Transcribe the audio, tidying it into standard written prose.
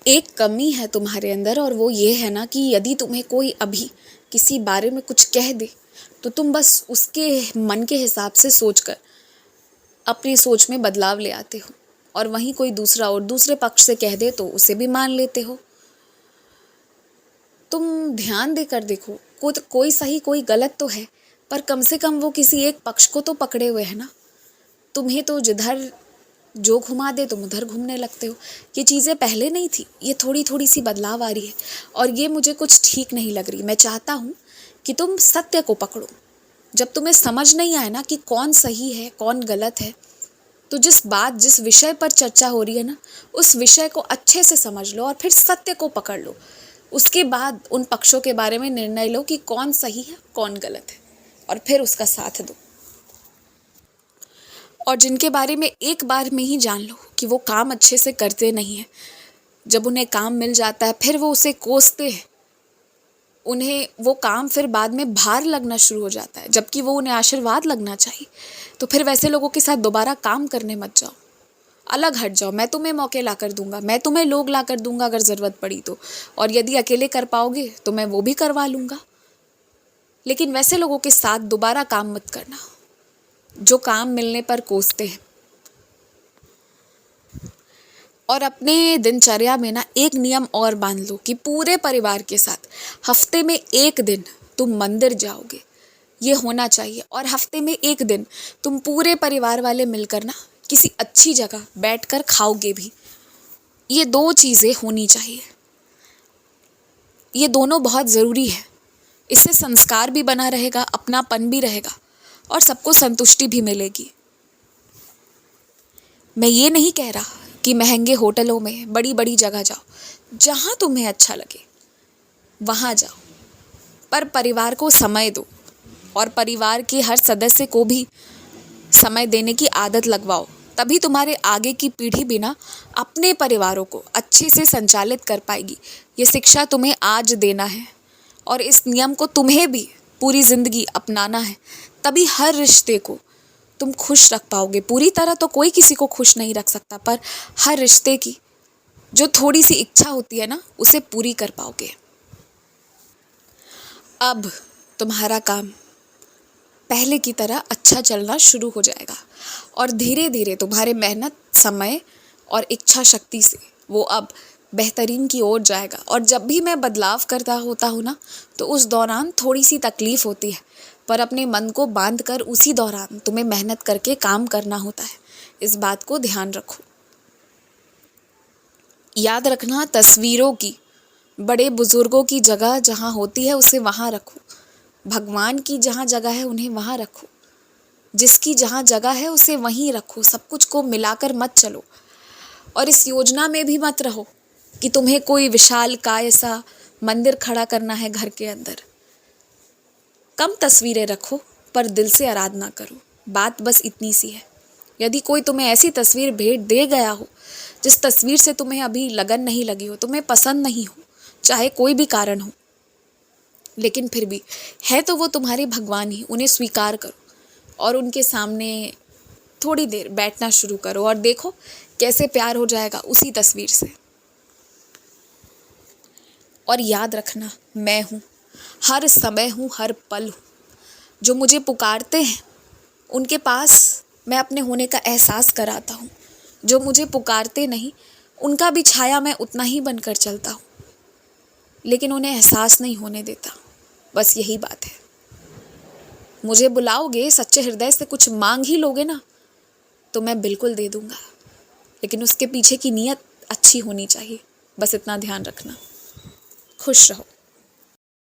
एक कमी है तुम्हारे अंदर, और वो ये है ना कि यदि तुम्हें कोई अभी किसी बारे में कुछ कह दे तो तुम बस उसके मन के हिसाब से सोचकर अपनी सोच में बदलाव ले आते हो, और वहीं कोई दूसरा और दूसरे पक्ष से कह दे तो उसे भी मान लेते हो। तुम ध्यान देकर देखो, कोई सही कोई गलत तो है, पर कम से कम वो किसी एक पक्ष को तो पकड़े हुए है ना। तुम्हें तो जिधर जो घुमा दे तुम उधर घूमने लगते हो। ये चीज़ें पहले नहीं थी, ये थोड़ी थोड़ी सी बदलाव आ रही है, और ये मुझे कुछ ठीक नहीं लग रही। मैं चाहता हूँ कि तुम सत्य को पकड़ो। जब तुम्हें समझ नहीं आए ना कि कौन सही है कौन गलत है, तो जिस विषय पर चर्चा हो रही है ना, उस विषय को अच्छे से समझ लो और फिर सत्य को पकड़ लो। उसके बाद उन पक्षों के बारे में निर्णय लो कि कौन सही है कौन गलत है, और फिर उसका साथ दो। और जिनके बारे में एक बार में ही जान लो कि वो काम अच्छे से करते नहीं हैं, जब उन्हें काम मिल जाता है फिर वो उसे कोसते हैं, उन्हें वो काम फिर बाद में भार लगना शुरू हो जाता है, जबकि वो उन्हें आशीर्वाद लगना चाहिए। तो फिर वैसे लोगों के साथ दोबारा काम करने मत जाओ, अलग हट जाओ। मैं तुम्हें मौके ला कर दूंगा, मैं तुम्हें लोग ला कर दूंगा अगर ज़रूरत पड़ी तो, और यदि अकेले कर पाओगे तो मैं वो भी करवा लूँगा। लेकिन वैसे लोगों के साथ दोबारा काम मत करना जो काम मिलने पर कोसते हैं। और अपने दिनचर्या में ना एक नियम और बांध लो कि पूरे परिवार के साथ हफ्ते में एक दिन तुम मंदिर जाओगे, ये होना चाहिए। और हफ्ते में एक दिन तुम पूरे परिवार वाले मिलकर ना किसी अच्छी जगह बैठकर खाओगे भी। ये दो चीज़ें होनी चाहिए, ये दोनों बहुत ज़रूरी है। इससे संस्कार भी बना रहेगा, अपनापन भी रहेगा, और सबको संतुष्टि भी मिलेगी। मैं ये नहीं कह रहा कि महंगे होटलों में बड़ी बड़ी जगह जाओ, जहाँ तुम्हें अच्छा लगे वहाँ जाओ, पर परिवार को समय दो, और परिवार के हर सदस्य को भी समय देने की आदत लगवाओ। तभी तुम्हारे आगे की पीढ़ी भी ना अपने परिवारों को अच्छे से संचालित कर पाएगी। ये शिक्षा तुम्हें आज देना है, और इस नियम को तुम्हें भी पूरी ज़िंदगी अपनाना है। तभी हर रिश्ते को तुम खुश रख पाओगे। पूरी तरह तो कोई किसी को खुश नहीं रख सकता, पर हर रिश्ते की जो थोड़ी सी इच्छा होती है ना, उसे पूरी कर पाओगे। अब तुम्हारा काम पहले की तरह अच्छा चलना शुरू हो जाएगा, और धीरे धीरे तुम्हारे मेहनत, समय और इच्छा शक्ति से वो अब बेहतरीन की ओर जाएगा। और जब भी मैं बदलाव करता होता हूँ ना, तो उस दौरान थोड़ी सी तकलीफ होती है, पर अपने मन को बांध कर उसी दौरान तुम्हें मेहनत करके काम करना होता है। इस बात को ध्यान रखो। याद रखना, तस्वीरों की, बड़े बुजुर्गों की जगह जहाँ होती है उसे वहाँ रखो। भगवान की जहाँ जगह है उन्हें वहाँ रखो। जिसकी जहाँ जगह है उसे वहीं रखो। सब कुछ को मिलाकर मत चलो। और इस योजना में भी मत रहो कि तुम्हें कोई विशालकाय सा मंदिर खड़ा करना है घर के अंदर। कम तस्वीरें रखो, पर दिल से आराधना करो। बात बस इतनी सी है। यदि कोई तुम्हें ऐसी तस्वीर भेंट दे गया हो जिस तस्वीर से तुम्हें अभी लगन नहीं लगी हो, तुम्हें पसंद नहीं हो, चाहे कोई भी कारण हो, लेकिन फिर भी है तो वो तुम्हारे भगवान ही, उन्हें स्वीकार करो और उनके सामने थोड़ी देर बैठना शुरू करो, और देखो कैसे प्यार हो जाएगा उसी तस्वीर से। और याद रखना, मैं हूँ, हर समय हूँ, हर पल हूँ। जो मुझे पुकारते हैं उनके पास मैं अपने होने का एहसास कराता हूँ। जो मुझे पुकारते नहीं, उनका भी छाया मैं उतना ही बनकर चलता हूँ, लेकिन उन्हें एहसास नहीं होने देता। बस यही बात है। मुझे बुलाओगे, सच्चे हृदय से कुछ मांग ही लोगे ना, तो मैं बिल्कुल दे दूँगा, लेकिन उसके पीछे की नीयत अच्छी होनी चाहिए। बस इतना ध्यान रखना। खुश रहो।